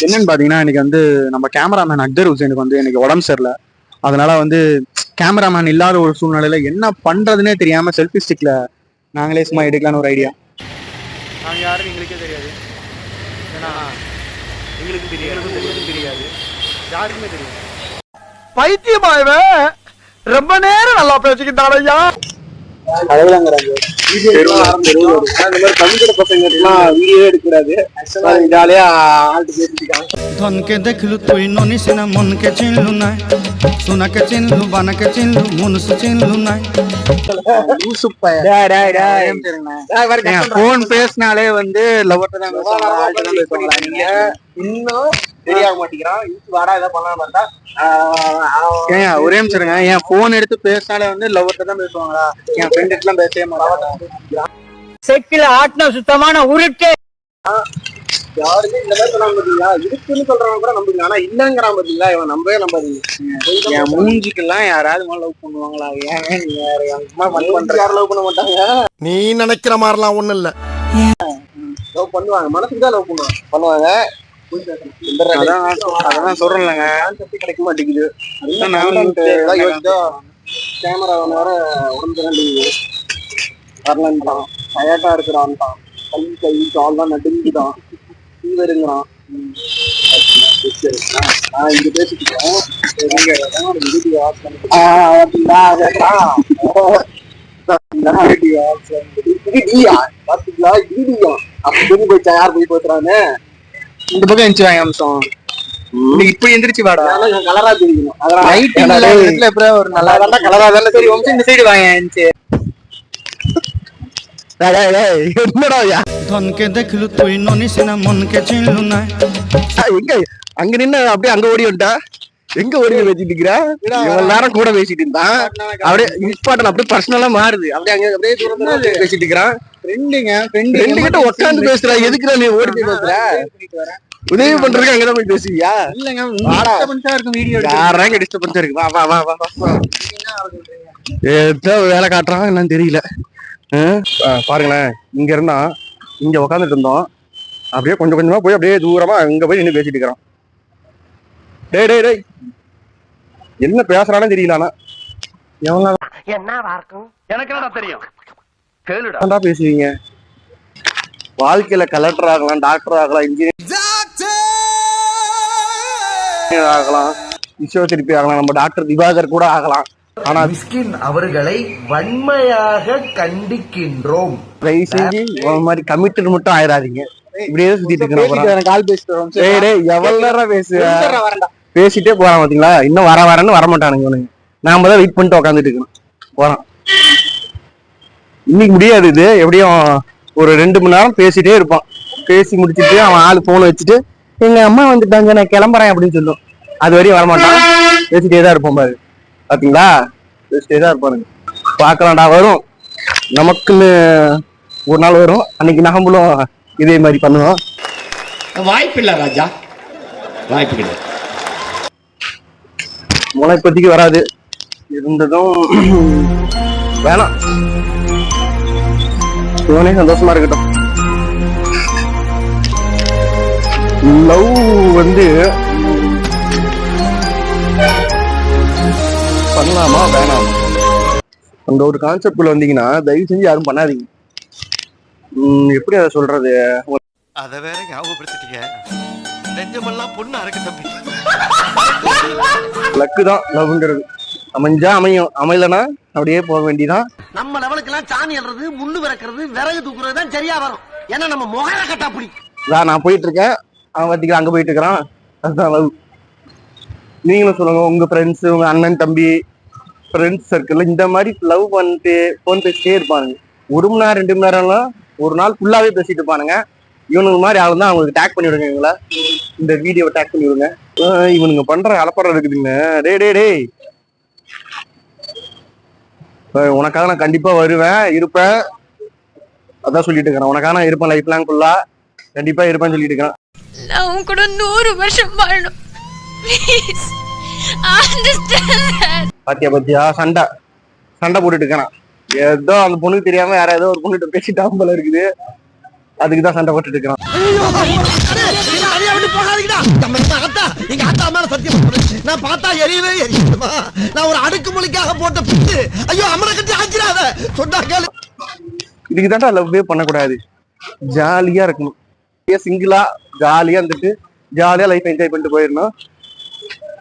என்னன்னு பாத்தீங்கன்னா இன்னைக்கு வந்து நம்ம கேமராமேன் அக்தர் ஹுசேனுக்கு வந்து இன்னைக்கு உடம்பு சரியில்லை. அதனால வந்து கேமராமேன் இல்லாத ஒரு சூழ்நிலையில என்ன பண்றதுன்னே தெரியாம செல்ஃபி ஸ்டிக்ல நாங்களே சும்மா எடுக்கலான்னு ஒரு ஐடியா. நாங்க யாரும் எங்களுக்கே தெரியாது, ஏன்னா எங்களுக்கும் தெரியாது, யாருக்குமே தெரியாது. பைத்தியமாயவே ரொம்ப நேரம் நல்லா பேசிக்கிட்டான் ஐயா. ধনকে দেখলু তুই ননিস না মনকে চিনলু না, সোনাকে চিনলু বানাকে চিনলু মনুষ্য চিনলু না. போன் பேசினாலே வந்து லவ்வர்ட்ட தான் பேசுவாங்களா? நீங்க இன்னும் தெரியாம மாட்டேங்கிறான். வாடா ஏதாவது பண்ணலாம் பார்த்தா ஒரே நிமிஷம். என் போன் எடுத்து பேசினாலே வந்து லவ்வர்ட்ட தான் பேசுவாங்களா? என் ஃப்ரெண்ட் எல்லாம் பேசவே மாட்டாங்க. செக்கில ஆட்டின சுத்தமான உருட்டு. யாருமே இந்த மாதிரி சொன்னாங்க பாத்தீங்களா? இருக்குன்னு சொல்றவங்க கூட நம்புங்க, ஆனா இல்லங்கிறான் பாத்தீங்களா? இவன் நம்பவே நம்பாதீங்க. என் மூஞ்சிக்கெல்லாம் யாராவது லவ் பண்ணுவாங்களா? ஏன் யாரும் லவ் பண்ண மாட்டாங்க. நீ நினைக்கிற மாதிரிலாம் ஒண்ணும் இல்ல. லவ் பண்ணுவாங்க, மனசுக்கு தான் லவ் பண்ணுவாங்க. அதான் சொல்றேன்லங்க, கிடைக்க மாட்டேங்குது. கேமரா வேற உடம்பு வரலன்றான், டயர்டா இருக்கிறான்ட்டான், கை கால் தான் நடுங்குதான், ஃபீவருங்கிறான். நான் இங்க பேசிக்கிறேன். யார் போய் பேசுறான்னு இந்த பக்கம் எந்திரிச்சு வாங்க அம்சம். இப்படி எந்திரிச்சு வாடா, கலரா தெரியும். அதெல்லாம் ஒரு நல்லா கலரா தானே. சரி இந்த சைடு வாங்க. ধনকে দেখলু তুই ননিস না মনকে চিনলু না. எங்க அங்க நின்று அப்படியே அங்க ஓடி வந்துட்டா. எங்க ஓடி பேசிட்டு இருக்கிறா? இவ்வளவு நேரம் கூட பேசிட்டு இருந்தான். அப்படியே இம்பார்ட்டன் அப்படியே பர்சனலா மாறுது. அப்படியே அங்க அப்படியே தூரமா பேசிட்டு இருக்கிறான். ஃப்ரெண்டு கிட்ட உட்காந்து பேசுறா. எதுக்குடா நீ ஓடி போய் பேசுற? உதவி பண்றதுக்கு அங்கதான் போய் பேசுவியா? இல்லங்க, யாராங்க டிஸ்டர்பன்ஸா இருக்கு. வா வா வா வா. ஏதோ வேலை காட்டுறான் என்னன்னு தெரியல. பாருங்களேன், இங்க இருந்தா இங்க உக்காந்துட்டு இருந்தோம். அப்படியே கொஞ்சம் கொஞ்சமா போய் அப்படியே தூரமா அங்க போய் நின்று பேசிட்டு இருக்கிறான். டேய் டேய் டேய், என்ன பேசுறானு தெரியல. ஆனா எனக்கு என்ன தெரியும், கேளுடா பேசுவீங்க. வாழ்க்கையில கலெக்டர் ஆகலாம், டாக்டர் ஆகலாம், இன்ஜினியர் ஆகலாம், பிசியோதெரபி ஆகலாம், நம்ம டாக்டர் திவாகர் கூட ஆகலாம். ஆனா மிஸ்கின் அவர்களை வன்மையாக கண்டிக்கின்றோம். தயவு செஞ்சு மாதிரி கமிட்டட் மட்டும் ஆயிடாதீங்க. இப்படியே சுத்திட்டு இருக்கேன். கால் பேசிட்டு எவ்வளவு நேரம் பேசிட்டே போறான் பாத்தீங்களா? இன்னும் வரேன்னு வரமாட்டானுங்க இவனுங்க. நாம தான் வெயிட் பண்ணிட்டு உட்காந்துட்டு இருக்கணும். போறான். இன்னைக்கு முடியாது. இது எப்படியும் ஒரு 2 மணி நேரம் பேசிட்டே இருப்பான். பேசி முடிச்சுட்டு அவன் ஆளு போன் வச்சுட்டு எங்க அம்மா வந்துட்டாங்க நான் கிளம்புறேன் அப்படின்னு சொல்லும். அது வரையும் வரமாட்டான். பேசிட்டே தான் இருப்போம் பாரு. பாத்தீங்களா? பேசிட்டே தான் இருப்பானுங்க. பாக்கலாம்டா, வரும் நமக்குன்னு ஒரு நாள் வரும். அன்னைக்கு நாமளும் இதே மாதிரி பண்ணுவோம். வாய்ப்பு இல்ல ராஜா, வாய்ப்பு கிடையாது. முளைப்பத்திக்கு வராது. இருந்ததும் வேணாம். இவனே சந்தோஷமா இருக்கட்டும். லவ் வந்து பண்ணலாமா வேணாமா அந்த ஒரு கான்செப்ட்குள்ள வந்தீங்கன்னா தயவு செஞ்சு யாரும் பண்ணாதீங்க. எப்படி அதை சொல்றது? அத வேற ஞாபகப்படுத்திட்டீங்க. நெஞ்சமெல்லாம் பொண்ணு அறக்கு தம்பி. லக்கு தான் லவ்ங்கிறது. அமைஞ்சா அமையும், அமையலனா அப்படியே போக வேண்டியதான். நம்ம லெவலுக்கு எல்லாம் சாணி அல்றது, முள்ளு விறக்கிறது, விறகு தூக்குறது தான் சரியா வரும். ஏன்னா நம்ம முகர கட்டா அப்படி. நான் போயிட்டு இருக்கேன், அவன் பாத்தீங்களா அங்க போயிட்டு இருக்கிறான். அதுதான் லவ். நீங்களும் சொல்லுங்க, உங்க ஃப்ரெண்ட்ஸ், உங்க அண்ணன் தம்பி ஃப்ரெண்ட்ஸ் சர்க்கிள் இந்த மாதிரி லவ் பண்ணிட்டு போன் பேசிட்டே இருப்பானுங்க. 1 மணி நேரம் 2 மணி நேரம்லாம் ஒரு நாள் ஃபுல்லாவே பேசிட்டு இருப்பானுங்க. இவனுக்கு மாதிரி ஆளு தான் அவங்களுக்கு டேக் பண்ணி விடுங்க. இவங்கள இந்த வீடியோவை டேக் பண்ணி விடுங்க. இவனுங்க பண்ற அலப்பறம் இருக்குதுங்க. டே டே டே, உனக்காக நான் கண்டிப்பா வருவேன், இருப்பேன். அதான் சொல்லிட்டு இருக்கிறேன். உனக்காக நான் இருப்பேன் லைஃப் லாங் ஃபுல்லா. கண்டிப்பா இருப்பேன்னு சொல்லிட்டு இருக்கிறேன். நான் உன் கூட 100 வருஷம் வாழணும். பாத்தியா சண்டை போட்டுட்டு இருக்கான். ஏதோ அந்த பொண்ணுக்கு தெரியாம வேற ஏதோ ஒரு பொண்ணுகிட்ட பேசிட்டான் போல இருக்குது. அதுக்கு தான் சண்டை போட்டுட்டு இருக்கிறான். எங்க ஆத்தா மேல சத்தியம் பண்றேன். நான் பார்த்தா எரியவே எரியுமா? நான் ஒரு அடுக்குமொழிக்காக போட்ட பிட்டு. ஐயோ அம்மனை கட்டி ஆக்கிறாத சொன்னா கேளு. இதுக்கு தான்டா லவ்வே பண்ணக்கூடாது. ஜாலியா இருக்கணும். சிங்கிளா ஜாலியா இருந்துட்டு ஜாலியா லைஃப் என்ஜாய் பண்ணிட்டு போயிடணும்.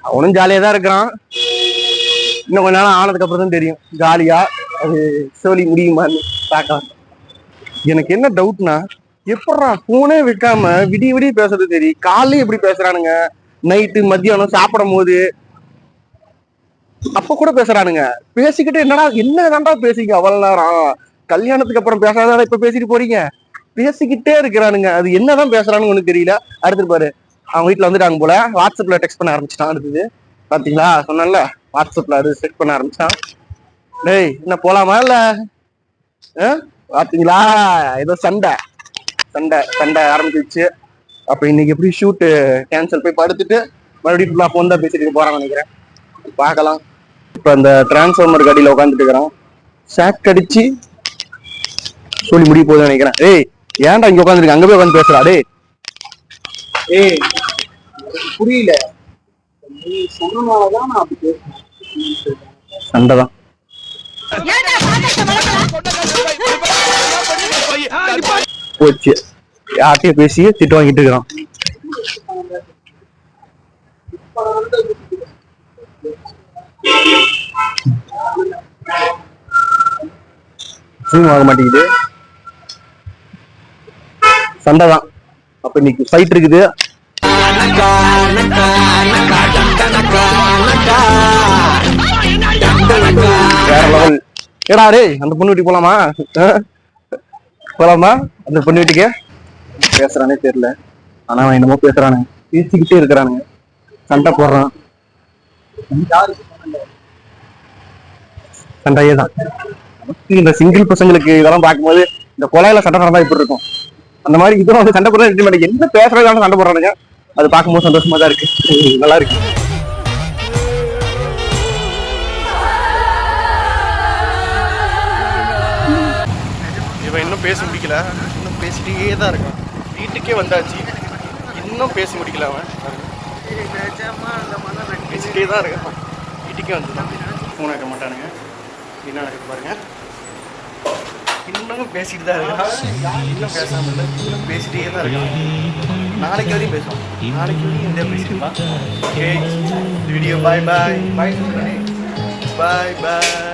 அவனும் ஜாலியா தான் இருக்கிறான். இன்னும் கொஞ்ச நாள் ஆனதுக்கு அப்புறம் தான் தெரியும் ஜாலியா அது சோழி முடியுமான்னு பார்க்கலாம். எனக்கு என்ன டவுட்னா, எப்படா போனே வைக்காம விடிய விடிய பேசுறது சரி, காலையும் எப்படி பேசுறானுங்க, நைட்டு மத்தியானம் சாப்பிடும் போது அப்ப கூட பேசுறானுங்க. பேசிக்கிட்டு என்னதான்டா பேசிக்க அவ்வளவு நேரம், கல்யாணத்துக்கு அப்புறம் பேசாதான் இப்ப பேசிட்டு போறீங்க, பேசிக்கிட்டே இருக்கிறானுங்க. அது என்னதான் பேசுறானுங்க ஒண்ணு தெரியல. அடுத்து பாரு, அவங்க வீட்டுல வந்துட்டாங்க போல, வாட்ஸ்அப்ல டெக்ஸ்ட் பண்ண ஆரம்பிச்சிட்டான். அடுத்தது பாத்தீங்களா, சொன்னல வாட்ஸ்அப்ல அது செட் பண்ண ஆரம்பிச்சான். டேய் என்ன போலாமா இல்ல? பாத்தீங்களா, ஏதோ சண்டை சண்டை சண்டை ஆரம்பிச்சிருச்சு. அப்ப இன்னைக்கு எப்படி ஷூட் கேன்சல், போய் படுத்துட்டு மறுபடியும் ஃபுல்லா போன் தான் பேசிட்டு போறான்னு நினைக்கிறேன். பார்க்கலாம். இப்ப அந்த டிரான்ஸ்ஃபார்மர் கடியில உட்காந்துட்டு இருக்கிறான். ஷாக் அடிச்சு சொல்லி முடிய போகுதுன்னு நினைக்கிறேன். ஏய் ஏன்டா இங்க உட்காந்துருக்க, அங்க போய் உட்காந்து பேசுறா. டேய் ஏய் புரியல, நீ சொன்னனாலதான் நான் அப்படி பேசுறேன். சண்டைதான். போச்சு, யார்கிட்டயும் பேசி திட்டு வாங்கிட்டு இருக்கிறான். ஆக மாட்டேங்குது, சண்டைதான். அப்ப இன்னைக்கு ஃபைட் இருக்குது. வேற லெவல். ஏடா ரே, அந்த பொண்ணு வீட்டுக்கு போலாமா? போலாமா அந்த பொண்ணு வீட்டுக்கு? பேசுறானே தெரியல, ஆனா அவன் என்னமோ பேசுறானுங்க, பேசிக்கிட்டே இருக்கிறானுங்க, சண்டை போடுறான். சண்டையே தான். இந்த சிங்கிள் பசங்களுக்கு இதெல்லாம் பார்க்கும்போது இந்த கொலையில சண்டை நடந்தா இப்படி இருக்கும். அந்த மாதிரி இதுவும் வந்து சண்டை போடுறது இருக்க மாட்டேங்க. என்ன பேசுறதுக்கான சண்டை போடுறானுங்க, அது பார்க்கும்போது சந்தோஷமா தான் இருக்கு, நல்லா இருக்கு. இவன் இன்னும் பேச முடிக்கல, இன்னும் பேசிட்டே தான் இருக்கான். வீட்டுக்கே வந்தாச்சு, இன்னும் பேச முடிக்கல. அவன் பேசிட்டே தான் இருக்கான். வீட்டுக்கே வந்துதான் ஃபோன் வைக்க மாட்டானுங்க. என்ன நடக்குது பாருங்க, இன்னும் பேசிட்டு தான் இருக்கான். இன்னும் பேசாம இல்லை, இன்னும் பேசிட்டே தான் இருக்கான். நாளைக்கு வரையும் பேசுவோம், நாளைக்கு வரையும் இந்த பேசிட்டு. ஓகே வீடியோ, பாய் பாய் பாய் பாய் பாய்.